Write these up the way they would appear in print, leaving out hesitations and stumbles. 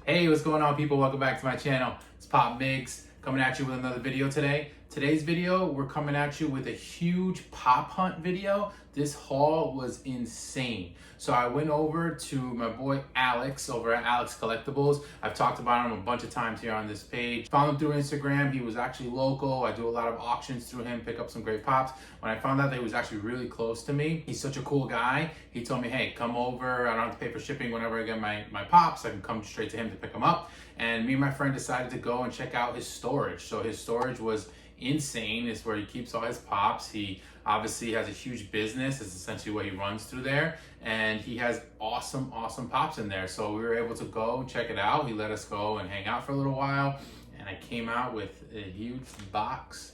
Hey, what's going on, people? Welcome back to my channel. It's Pop Migs coming at you with another video today. Today's video, we're coming at you with a huge pop hunt video. This haul was insane. So I went over to my boy Alex over at Alex Collectibles. I've talked about him a bunch of times here on this page. Found him through Instagram. He was actually local. I do a lot of auctions through him, pick up some great pops. When I found out that he was actually really close to me, he's such a cool guy. He told me, hey, come over. I don't have to pay for shipping whenever I get my pops. I can come straight to him to pick them up. And me and my friend decided to go and check out his storage. So his storage was insane. It's where he keeps all his pops. He obviously has a huge business. It's essentially what he runs through there, and he has awesome pops in there. So we were able to go check it out. He let us go and hang out for a little while, and I came out with a huge box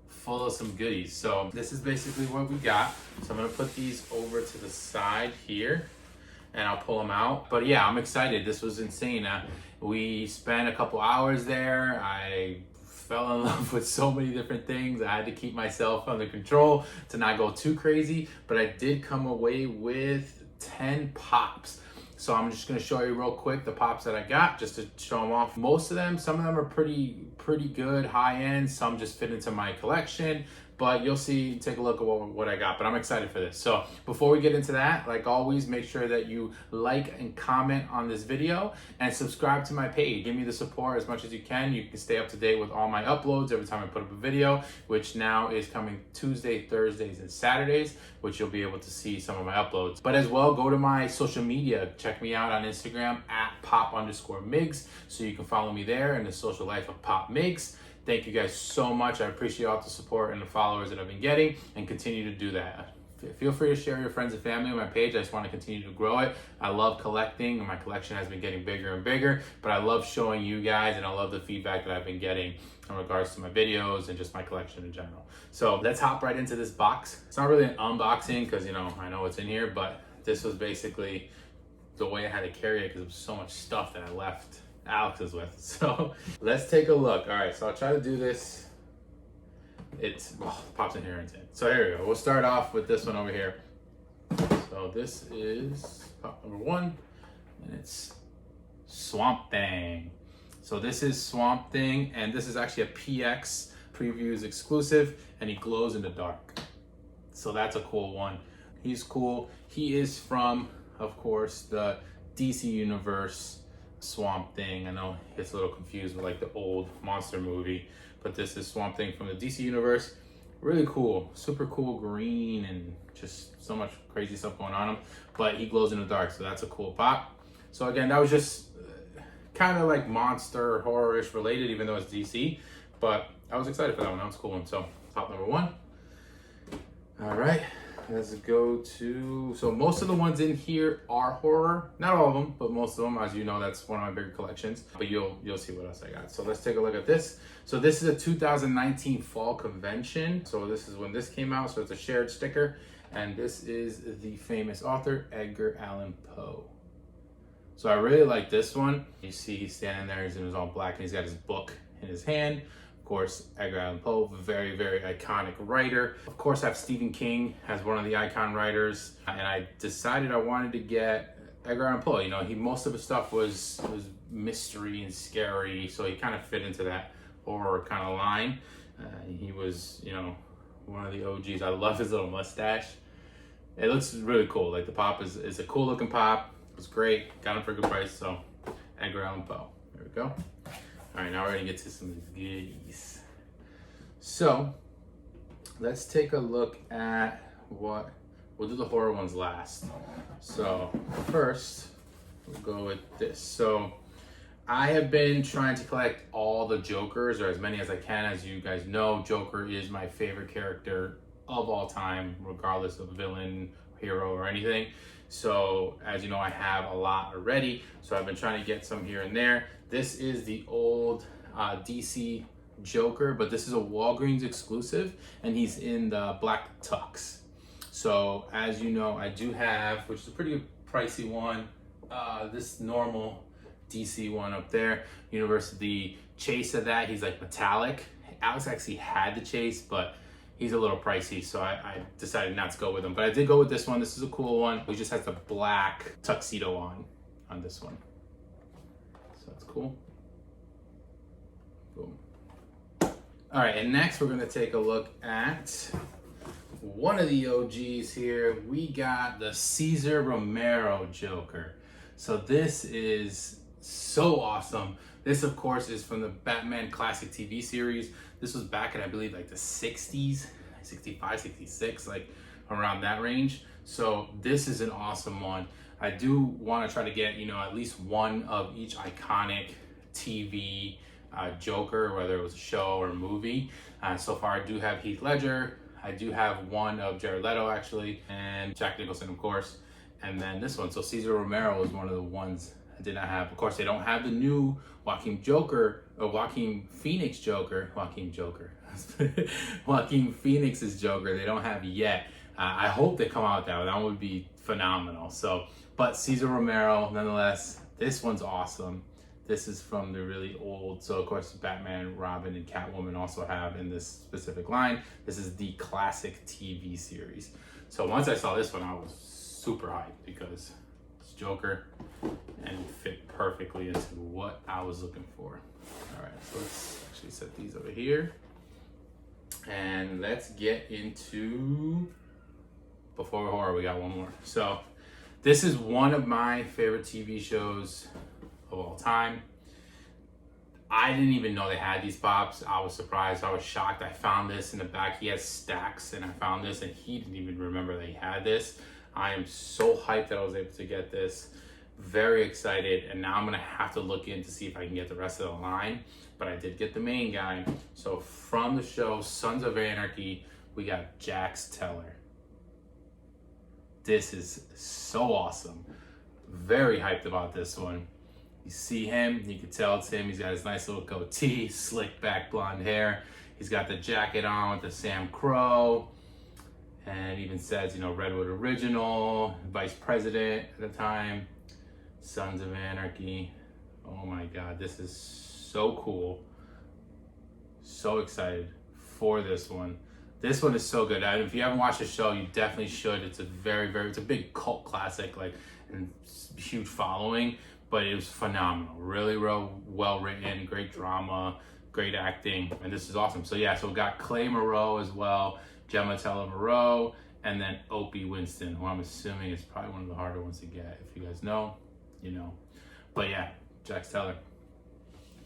full of some goodies. So this is basically what we got. So I'm gonna put these over to the side here and I'll pull them out. But yeah, I'm excited. This was insane. We spent a couple hours there. I fell in love with so many different things. I had to keep myself under control to not go too crazy, but I did come away with 10 pops. So I'm just gonna show you real quick the pops that I got, just to show them off. Most of them, some of them are pretty good, high end. Some just fit into my collection, but you'll see, take a look at what I got, but I'm excited for this. So before we get into that, like always, make sure that you like and comment on this video and subscribe to my page. Give me the support as much as you can. You can stay up to date with all my uploads every time I put up a video, which now is coming Tuesday, Thursdays, and Saturdays, which you'll be able to see some of my uploads. But as well, go to my social media. Check me out on Instagram at pop_migs, so you can follow me there in the social life of Pop Migs. Thank you guys so much. I appreciate all the support and the followers that I've been getting, and continue to do that. Feel free to share your friends and family on my page. I just want to continue to grow it. I love collecting, and my collection has been getting bigger and bigger, but I love showing you guys, and I love the feedback that I've been getting in regards to my videos and just my collection in general. So let's hop right into this box. It's not really an unboxing because, you know, I know what's in here, but this was basically the way I had to carry it because there was so much stuff that I left Alex is with. So let's take a look. All right, so I'll try to do this. It's pops in here insane. So here we go. We'll start off with this one over here. So this is pop number 1, and it's Swamp Thing. So this is Swamp Thing, and this is actually a PX Previews exclusive, and he glows in the dark. So that's a cool one. He's cool. He is from, of course, the DC Universe Swamp Thing. I know he gets a little confused with like the old monster movie, but this is Swamp Thing from the DC Universe. Really cool, super cool green, and just so much crazy stuff going on him, but he glows in the dark, so that's a cool pop. So again, that was just kind of like monster horror-ish related, even though it's DC, but I was excited for that one. That was a cool one. So pop number 1. All right, let's go to, so most of the ones in here are horror. Not all of them, but most of them. As you know, that's one of my bigger collections, but you'll see what else I got. So let's take a look at this. So this is a 2019 fall convention. So this is when this came out. So it's a shared sticker, and this is the famous author, Edgar Allan Poe. So I really like this one. You see he's standing there, he's in his all black, and he's got his book in his hand. Of course, Edgar Allan Poe, very iconic writer. Of course, I have Stephen King as one of the icon writers, and I decided I wanted to get Edgar Allan Poe. You know, most of his stuff was mystery and scary, so he kind of fit into that horror kind of line. He was, you know, one of the OGs. I love his little mustache. It looks really cool. Like the pop is a cool looking pop. It's great. Got him for a good price. So Edgar Allan Poe. There we go. All right, now we're gonna get to some of the goodies. So let's take a look at we'll do the horror ones last. So first, we'll go with this. So I have been trying to collect all the Jokers, or as many as I can. As you guys know, Joker is my favorite character of all time, regardless of villain, hero, or anything. So as you know, I have a lot already, so I've been trying to get some here and there. This is the old DC Joker, but this is a Walgreens exclusive, and he's in the black tux. So as you know, I do have, which is a pretty pricey one, this normal DC one up there. University chase of that, he's like metallic. Alex actually had the chase, but he's a little pricey, so I decided not to go with him. But I did go with this one. This is a cool one. He just has the black tuxedo on this one. So that's cool. Boom. All right, and next we're gonna take a look at one of the OGs here. We got the Cesar Romero Joker. So this is so awesome. This, of course, is from the Batman Classic TV series. This was back in, I believe, like the 60s, 65, 66, like around that range. So this is an awesome one. I do want to try to get, you know, at least one of each iconic TV Joker, whether it was a show or a movie. So far, I do have Heath Ledger. I do have one of Jared Leto, actually, and Jack Nicholson, of course. And then this one. So Cesar Romero is one of the ones I did not have. Of course, they don't have the new Joaquin Phoenix's Joker. Joaquin Phoenix's Joker. They don't have yet. I hope they come out with that one. That would be phenomenal. So, but Cesar Romero, nonetheless, this one's awesome. This is from the really old, so of course Batman, Robin, and Catwoman also have in this specific line. This is the classic TV series. So once I saw this one, I was super hyped because it's Joker and it fit perfectly into what I was looking for. All right, so let's actually set these over here. And let's get into, before horror, we got one more. So this is one of my favorite TV shows of all time. I didn't even know they had these pops. I was surprised. I was shocked. I found this in the back. He has stacks, and I found this, and he didn't even remember that he had this. I am so hyped that I was able to get this. Very excited, and now I'm gonna have to look in to see if I can get the rest of the line. But I did get the main guy. So from the show Sons of Anarchy, we got Jax Teller. This is so awesome. Very hyped about this one. You see him, you can tell it's him. He's got his nice little goatee, slick back blonde hair. He's got the jacket on with the Sam Crow. And it even says, you know, Redwood Original, Vice President at the time, Sons of Anarchy. Oh my God, this is so cool. So excited for this one. This one is so good. If you haven't watched the show, you definitely should. It's a it's a big cult classic, like, and huge following. But it was phenomenal. Really well written, great drama, great acting, and this is awesome. So yeah, so we got Clay Moreau as well, Gemma Teller Moreau, and then Opie Winston, who I'm assuming is probably one of the harder ones to get. If you guys know, you know. But yeah, Jax Teller.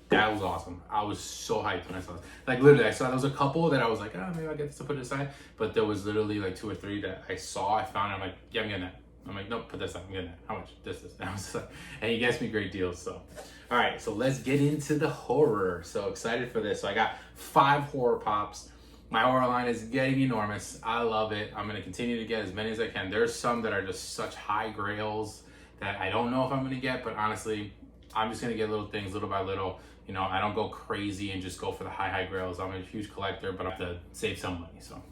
That was awesome. I was so hyped when I saw this. Like literally, I saw there was a couple that I was like, oh, maybe I'll get this to put it aside. But there was literally like 2 or 3 that I saw, I found, I'm like, yeah, I'm getting that. I'm like, nope, put this up. I'm getting that. How much? This. And I was just like, and he gets me great deals. So, all right, so let's get into the horror. So excited for this. So I got 5 horror pops. My horror line is getting enormous. I love it. I'm gonna continue to get as many as I can. There's some that are just such high grails that I don't know if I'm gonna get, but honestly, I'm just gonna get little things, little by little. You know, I don't go crazy and just go for the high grails. I'm a huge collector, but I have to save some money. So, all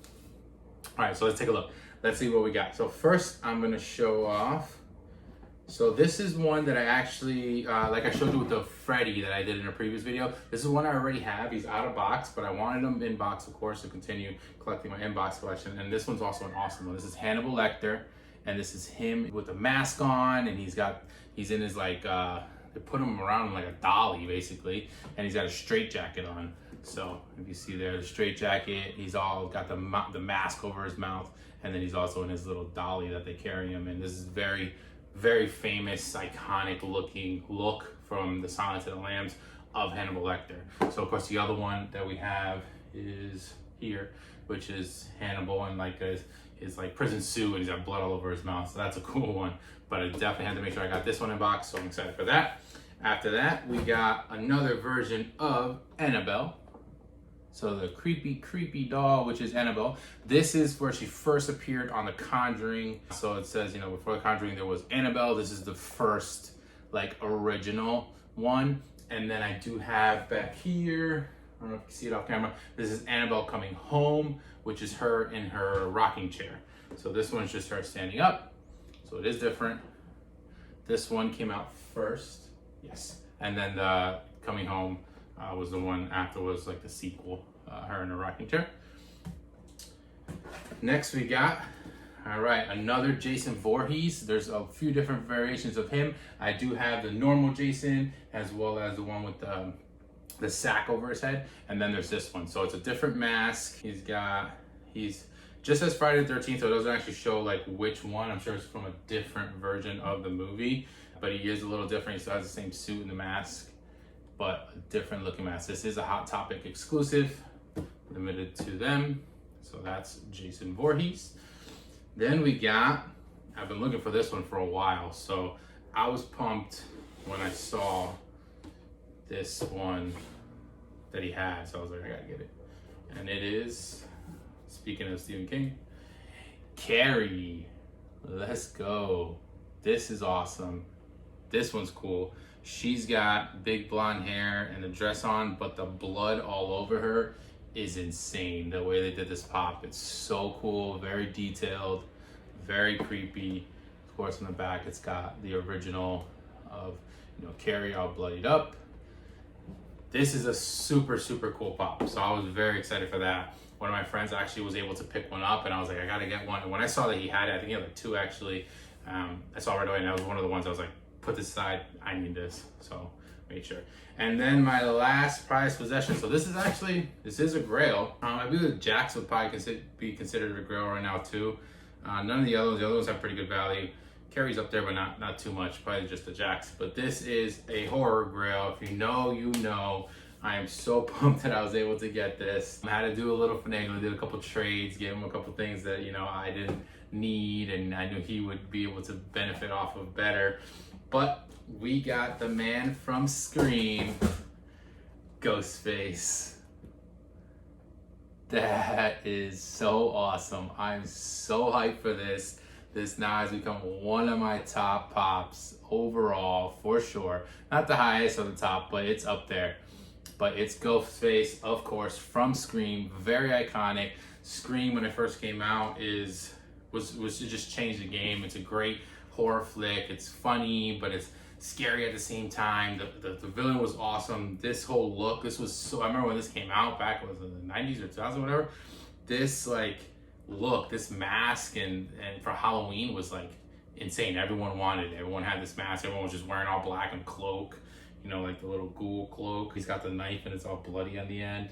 right, so let's take a look. Let's see what we got. So first, I'm gonna show off. So this is one that I actually, like I showed you with the Freddy that I did in a previous video. This is one I already have. He's out of box, but I wanted him in box, of course, to continue collecting my in-box collection. And this one's also an awesome one. This is Hannibal Lecter, and this is him with a mask on, and he's in his like, they put him around like a dolly basically, and he's got a straight jacket on. So if you see there, the straight jacket, he's all got the mask over his mouth, and then he's also in his little dolly that they carry him in. This is very, very famous, iconic looking look from the Silence of the Lambs of Hannibal Lecter. So of course the other one that we have is here, which is Hannibal in like his like prison suit, and he's got blood all over his mouth. So that's a cool one. But I definitely had to make sure I got this one in box, so I'm excited for that. After that, we got another version of Annabelle. So the creepy doll, which is Annabelle. This is where she first appeared on The Conjuring. So it says, you know, before The Conjuring, there was Annabelle. This is the first, like, original one. And then I do have back here, I don't know if you can see it off camera, this is Annabelle Coming Home, which is her in her rocking chair. So this one's just her standing up. So it is different. This one came out first. Yes. And then the Coming Home was the one afterwards, like the sequel, her in a rocking chair. Next we got, All right, another Jason Voorhees. There's a few different variations of him. I do have the normal Jason as well as the one with the sack over his head, and then there's this one. So it's a different mask. He's just as Friday the 13th, so it doesn't actually show like which one. I'm sure it's from a different version of the movie, but he is a little different. He still has the same suit and the mask, but a different looking mask. This is a Hot Topic exclusive, limited to them. So that's Jason Voorhees. Then I've been looking for this one for a while, so I was pumped when I saw this one that he had, so I was like, I gotta get it. And it is, speaking of Stephen King, Carrie. Let's go. This is awesome. This one's cool. She's got big blonde hair and a dress on, but the blood all over her is insane. The way they did this pop, it's so cool, very detailed, very creepy. Of course, in the back, it's got the original of, Carrie all bloodied up. This is a super, super cool pop, so I was very excited for that. One of my friends actually was able to pick one up, and I was like, I gotta get one. And when I saw that he had it, I think he had like two actually, I saw right away, and that was one of the ones I was like, put this aside, I need this. So made sure. And then my last prized possession. So this is a Grail. I believe the Jacks would probably be considered a Grail right now too. None of the other ones have pretty good value. Carrie's up there, but not too much. Probably just the Jacks. But this is a horror Grail. If you know, you know. I am so pumped that I was able to get this. I had to do a little finagle. I did a couple trades, gave him a couple things that I didn't need, and I knew he would be able to benefit off of better. But we got the man from Scream, Ghostface. That is so awesome. I'm so hyped for this. This now has become one of my top pops overall, for sure. Not the highest on the top, but it's up there. But it's Ghostface, of course, from Scream. Very iconic. Scream, when it first came out, was to just change the game. It's a great horror flick. It's funny, but it's scary at the same time. The villain was awesome. This whole look, I remember when this came out back, was in the 90s or 2000s or whatever. This look, this mask and for Halloween was like insane. Everyone wanted it. Everyone had this mask. Everyone was just wearing all black and cloak. Like the little ghoul cloak. He's got the knife and it's all bloody on the end.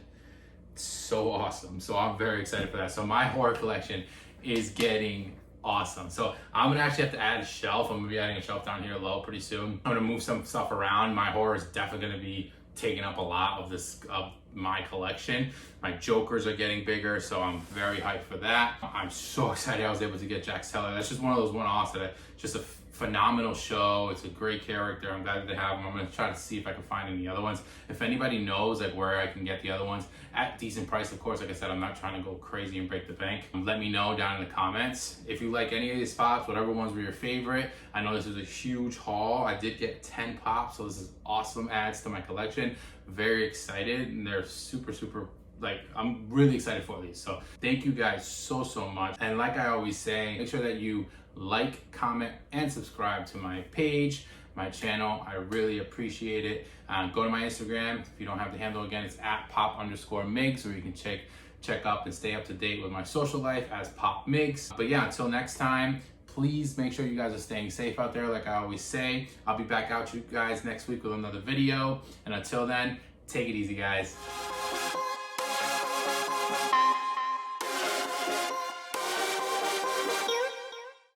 It's so awesome. So I'm very excited for that. So my horror collection is getting awesome. So I'm gonna actually have to add a shelf. I'm gonna be adding a shelf down here low pretty soon. I'm gonna move some stuff around. My horror is definitely gonna be taking up a lot of my collection. My Jokers are getting bigger, so I'm very hyped for that. I'm so excited I was able to get Jack Teller. That's just one of those one-offs just a phenomenal show. It's a great character. I'm glad that they have him. I'm gonna try to see if I can find any other ones. If anybody knows where I can get the other ones at decent price, of course, like I said, I'm not trying to go crazy and break the bank. Let me know down in the comments. If you like any of these pops, whatever ones were your favorite. I know this is a huge haul. I did get 10 pops, so this is awesome adds to my collection. Very excited, and they're super, super, I'm really excited for these. So thank you guys so much. And like I always say, make sure that you like, comment, and subscribe to my page, my channel. I really appreciate it. Go to my Instagram. If you don't have the handle, again, it's at pop_migs, where you can check up and stay up to date with my social life as Pop Migs. But yeah, until next time, please make sure you guys are staying safe out there. Like I always say, I'll be back out to you guys next week with another video. And until then, take it easy, guys.